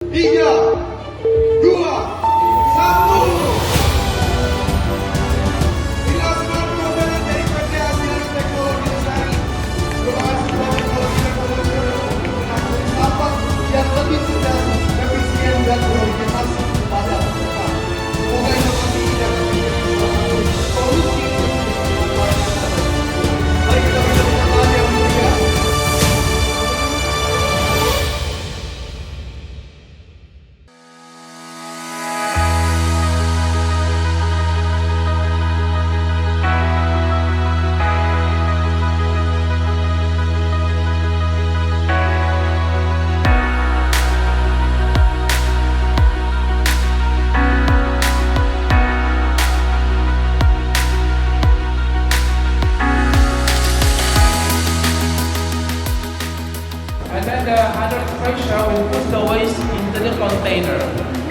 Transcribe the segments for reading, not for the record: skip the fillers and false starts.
3, 2, 1. Inilah smart container dari PT Asiana Teknologi Lestari. Merupakan sebuah teknologi revolusioner untuk mengangkut sampah yang lebih sedang, efisien dan berorientasi pada peserta. Semoga inovasi ini dapat menjadi salah satu solusi untuk masyarakat. Mari kita berikan tepuk tangan yang mulia. And then the hydraulic pressure will push the waste into the container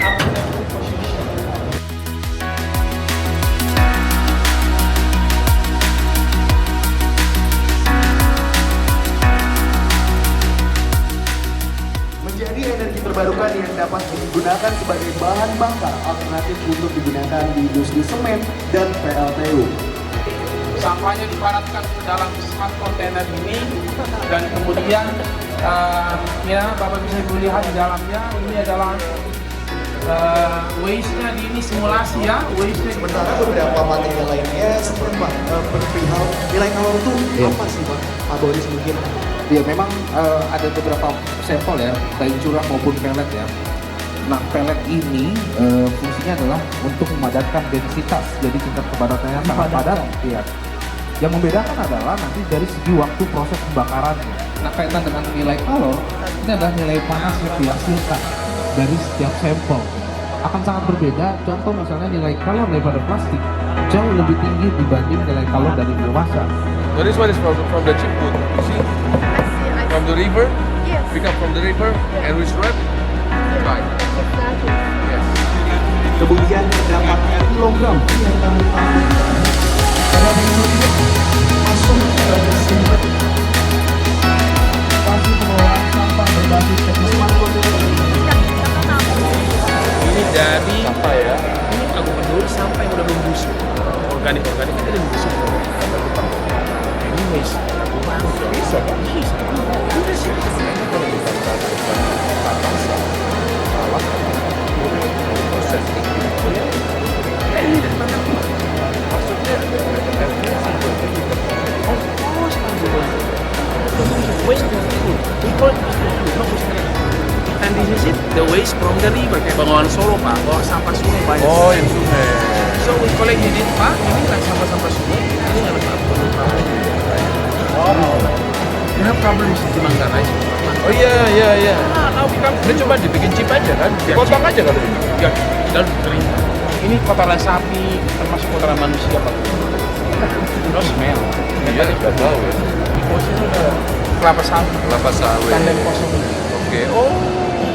up to the position. Menjadi energi terbarukan yang dapat digunakan sebagai bahan bakar alternatif untuk digunakan di industri semen dan PLTU. Sampahnya dipadatkan ke dalam smart container ini dan kemudian ya Bapak bisa melihat di dalamnya ini adalah waste-nya di ini simulasi ya, waste-nya Sementara beberapa material lainnya seperti perihal nilai kalor itu apa sih Pak Boris mungkin? Ya memang ada beberapa sampel ya, baik curah maupun pelet ya. Nah pelet ini fungsinya adalah untuk memadatkan densitas, jadi tingkat kepadatannya sangat padat. Iya. Yang membedakan adalah nanti dari segi waktu proses pembakarannya. Nah kaitan dengan nilai kalor, ini adalah nilai panas yang dihasilkan dari setiap sampel. Akan sangat berbeda, contoh misalnya nilai kalor daripada plastik jauh lebih tinggi dibanding nilai kalor dari biomasa. So this one is from the chip wood. You see? From the river? Yes. Pick up from the river and we scrap? Right. Exactly. Yes. Kemudian terdapat kilogram yang kami tampilkan pada teknologi masuk ke mesin pasti pengelolaan sampah berbasis teknologi smart container. ini dari Apa ya? ini aku peduli sampah yang udah membusuk. Organik kan tidak membusuk. Ini waste. Aku baru bisa kan? Bisa. Udah sih. Kalau kita proses Ini dari mana? maksudnya Waste from the food. We call it food, not waste management. And this is it, the waste from the river. Kayak Bengawan Solo Pak, bawa sampah sungai banyak. oh yang sungai. So we collect it Pak, ini kan sampah-sampah sungai. Ini harus apa? You have problems di Manggarai. Oh iya. Now become Ini cuma dibikin chip aja kan? Dipotong aja kalau ini. ya dan kering. Ini kotoran sapi, termasuk kotoran manusia Pak. No smell. Iya, nggak tahu ya. Di posisi ada kelapa sawit, Kelapa sawit. tandem kosong. Oke. Oh,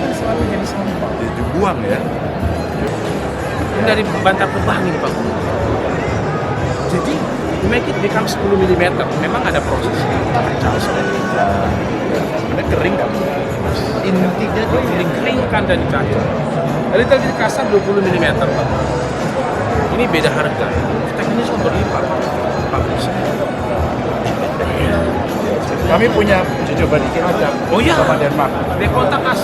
Kan selalu jadi sampah. dibuang ya? Ini dari bantar gebang ini Pak. Jadi make it become 10 mm. Memang ada prosesnya. Sebenarnya kering kan? Intinya itu dikeringkan dan dicacah. Dari tadi kasar 20 mm Pak. Ini beda harga. Teknisnya sudah berlipat Pak. Bagus. Kami punya uji coba dikit aja. Oh iya. Sama Denmark. Dia kontak kas.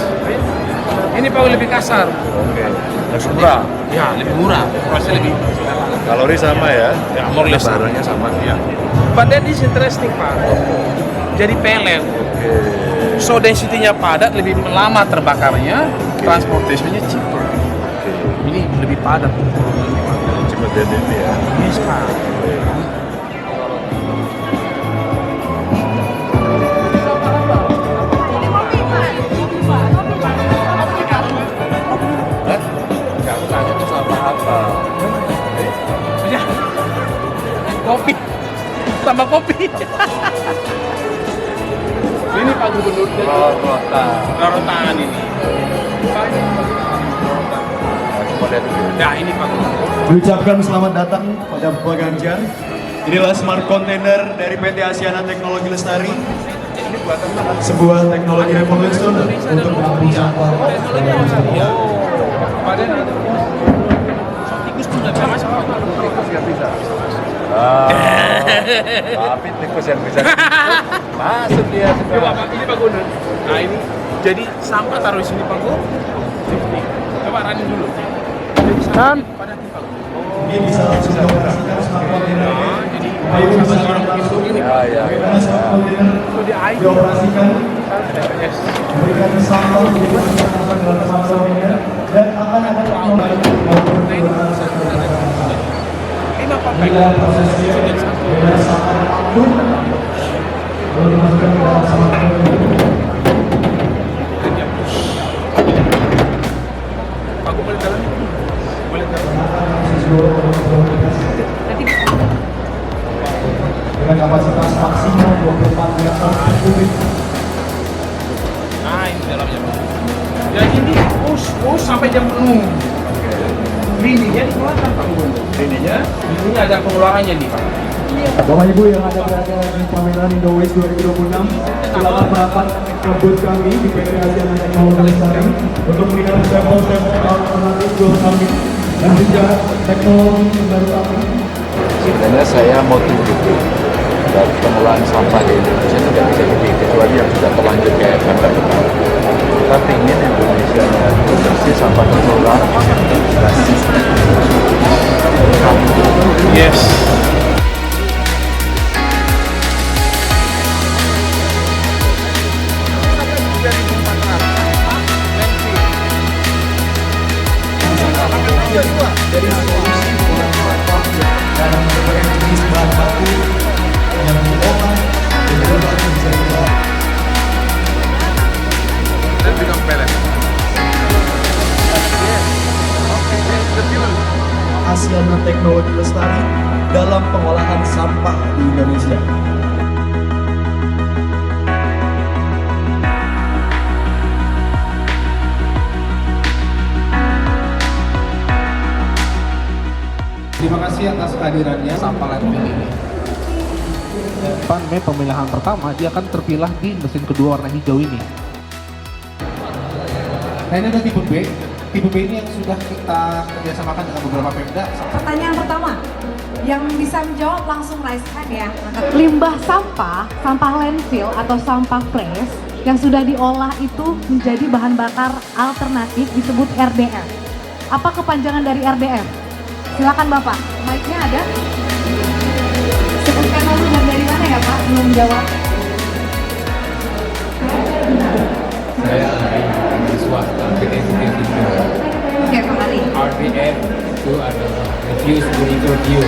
Ini Pak lebih kasar. Oke. Yang murah. Ya lebih murah. Masih lebih. Kalori sama ya? Ya more or less. Barangnya sama. Ya. But that is interesting Pak. Jadi pelet. Oke. So density-nya padat, lebih lama terbakarnya, transportasinya cheaper. Oke. Ini lebih padat. Cepet ini ya. Yes Pak. Kamu tanya itu sama apa? Ya. Kopi. Tambah kopi. Ini Pak Gubernur Rotan. Rorotan ini. Coba lihat dulu. Nah ini Pak Gubernur. Ucapkan selamat datang pada Bapak Ganjar. Inilah smart container dari PT Asiana Teknologi Lestari. sebuah teknologi revolusioner untuk mengangkut sampah. Padahal itu tikus tuh nggak bisa masuk. Tikus nggak bisa. Tapi tikus yang bisa masuk dia Coba Pak, ini Pak Gunun. Nah ini jadi sampah taruh di sini Pak Gun. Coba running dulu. Jadi sampah pada Pak Gun. Dia bisa langsung dioperasikan smart container. Jadi Ayo bisa orang itu ini ya. smart container itu di air. dioperasikan, Yes. memberikan sampah di dalam smart container dan akan ada teknologi maupun penggunaan sektor. Ini apa Pak? Bila prosesnya dengan sampah apapun lalu dimasukkan ke dalam smart container. Pak Gun boleh jalan? Boleh jalan. Dengan kapasitas maksimal 24 meter kubik. Nah ini dalamnya Pak. Jadi ini push sampai jam penuh. Ininya dikeluarkan Pak Gun. Ininya ada pengeluarannya nih Pak. Bapak Ibu yang ada berada di pameran Indoways 2026, silakan merapat ke booth kami di PT Asiana Teknologi Lestari untuk melihat sampel-sampel alternatif fuel kami dan juga teknologi terbaru kami. Sebenarnya saya mau tunjukin dari pengelolaan sampah di Indonesia itu tidak bisa lebih kecuali yang sudah terlanjur kayak Bandar Bekal. Kita ingin Indonesia itu bersih sampah terkelola. Yes. Dan berbagai jenis bahan baku yang diolah dan juga bisa diolah. Dan become pellet. Asiana Teknologi Lestari dalam pengolahan sampah di Indonesia. Terima kasih atas kehadirannya sampah landfill ini. Namanya pemilihan pertama dia akan terpilah di mesin kedua warna hijau ini. Nah ini ada tipe B. Tipe B ini yang sudah kita kerjasamakan dengan beberapa Pemda. Pertanyaan pertama, yang bisa menjawab langsung raise hand ya. Limbah sampah, sampah landfill atau sampah fresh yang sudah diolah itu menjadi bahan bakar alternatif disebut RDF. Apa kepanjangan dari RDF? Silakan Bapak, mic-nya ada. Sebutkan dulu dari mana ya Pak, belum jawab. Saya mahasiswa RDF itu. Oke, kembali. RDF itu adalah refuse to review.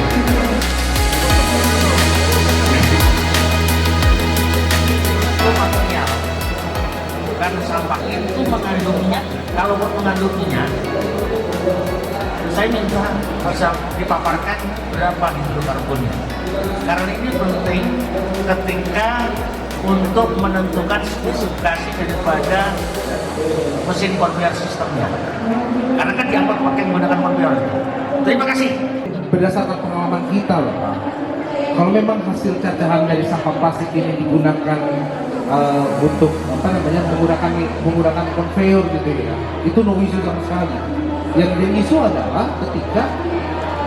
material karena sampah itu mengandung minyak. Kalau mengandung minyak, saya minta bisa dipaparkan berapa hidrokarbonnya, karena ini penting ketika untuk menentukan spesifikasi daripada mesin conveyor sistemnya, karena kan diangkut pakai menggunakan conveyor. Terima kasih. Berdasarkan pengalaman kita loh Pak, kalau memang hasil cacahan dari sampah plastik ini digunakan untuk menggunakan conveyor gitu ya, itu no issue sama sekali. Yang jadi isu adalah ketika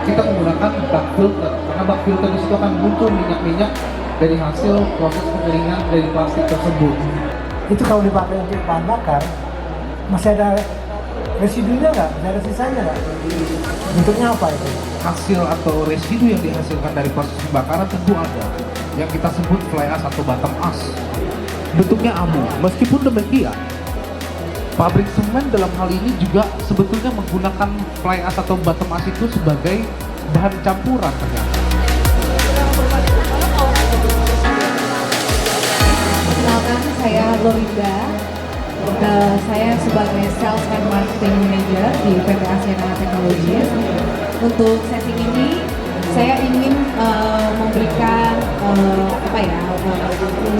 kita menggunakan bak filter, karena bak filter di situ akan muncul minyak-minyak dari hasil proses pengeringan dari plastik tersebut. Itu kalau dipakai untuk bahan bakar, masih ada residunya nggak? Masih ada sisanya nggak? Bentuknya apa itu? Hasil atau residu yang dihasilkan dari proses pembakaran tentu ada, yang kita sebut fly ash atau bottom ash. Bentuknya abu. Meskipun demikian, pabrik semen dalam hal ini juga sebetulnya menggunakan fly ash atau bottom ash itu sebagai bahan campuran ternyata. Perkenalkan, saya Lorinda. Saya sebagai Sales and Marketing Manager di PT Asiana Technologies. Untuk sesi ini, saya ingin memberikan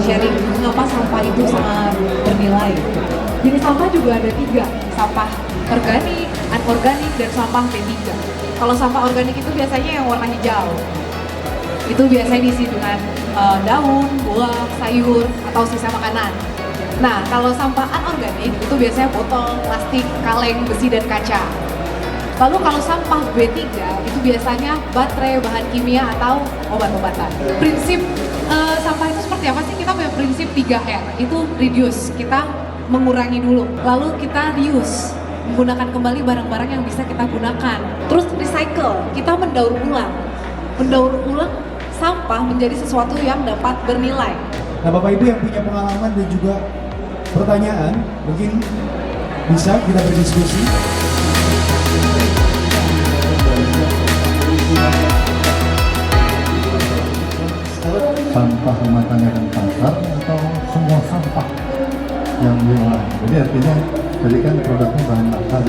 sharing mengapa sampah itu sangat bernilai. Jenis sampah juga ada 3, sampah organik, anorganik, dan sampah P3. Kalau sampah organik itu biasanya yang warna hijau. Itu biasanya diisi dengan daun, buah, sayur, atau sisa makanan. Nah, kalau sampah anorganik itu biasanya botol, plastik, kaleng, besi, dan kaca. Lalu kalau sampah B3 itu biasanya baterai, bahan kimia, atau obat-obatan. Prinsip sampah itu seperti apa sih? Kita punya prinsip 3R, itu reduce, kita mengurangi dulu. Lalu kita reuse, menggunakan kembali barang-barang yang bisa kita gunakan. Terus recycle, kita mendaur ulang. Mendaur ulang sampah menjadi sesuatu yang dapat bernilai. Nah, Bapak Ibu yang punya pengalaman dan juga pertanyaan, mungkin bisa kita berdiskusi. Sampah rumah tangga dan pasar atau semua sampah yang diolah. Jadi artinya tadi kan produknya bahan bakar,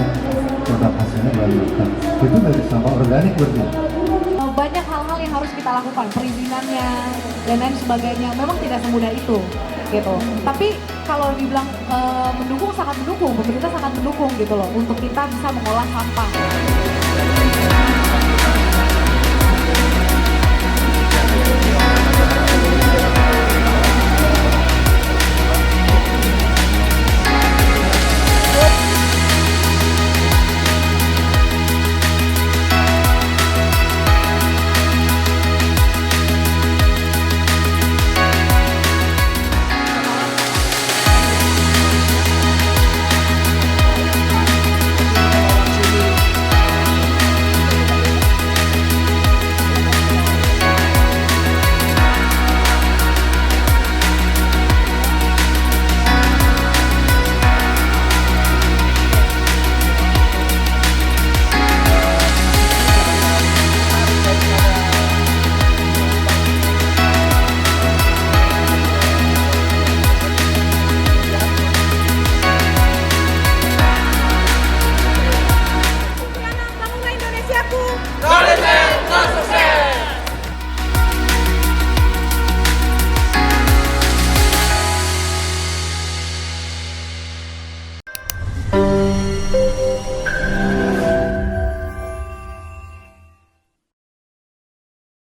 produk hasilnya bahan bakar. Itu dari sampah organik berarti. Banyak hal-hal yang harus kita lakukan, perizinannya dan lain sebagainya. Memang tidak semudah itu, gitu. Tapi kalau dibilang mendukung, sangat mendukung. Pemerintah sangat mendukung gitu loh, untuk kita bisa mengolah sampah.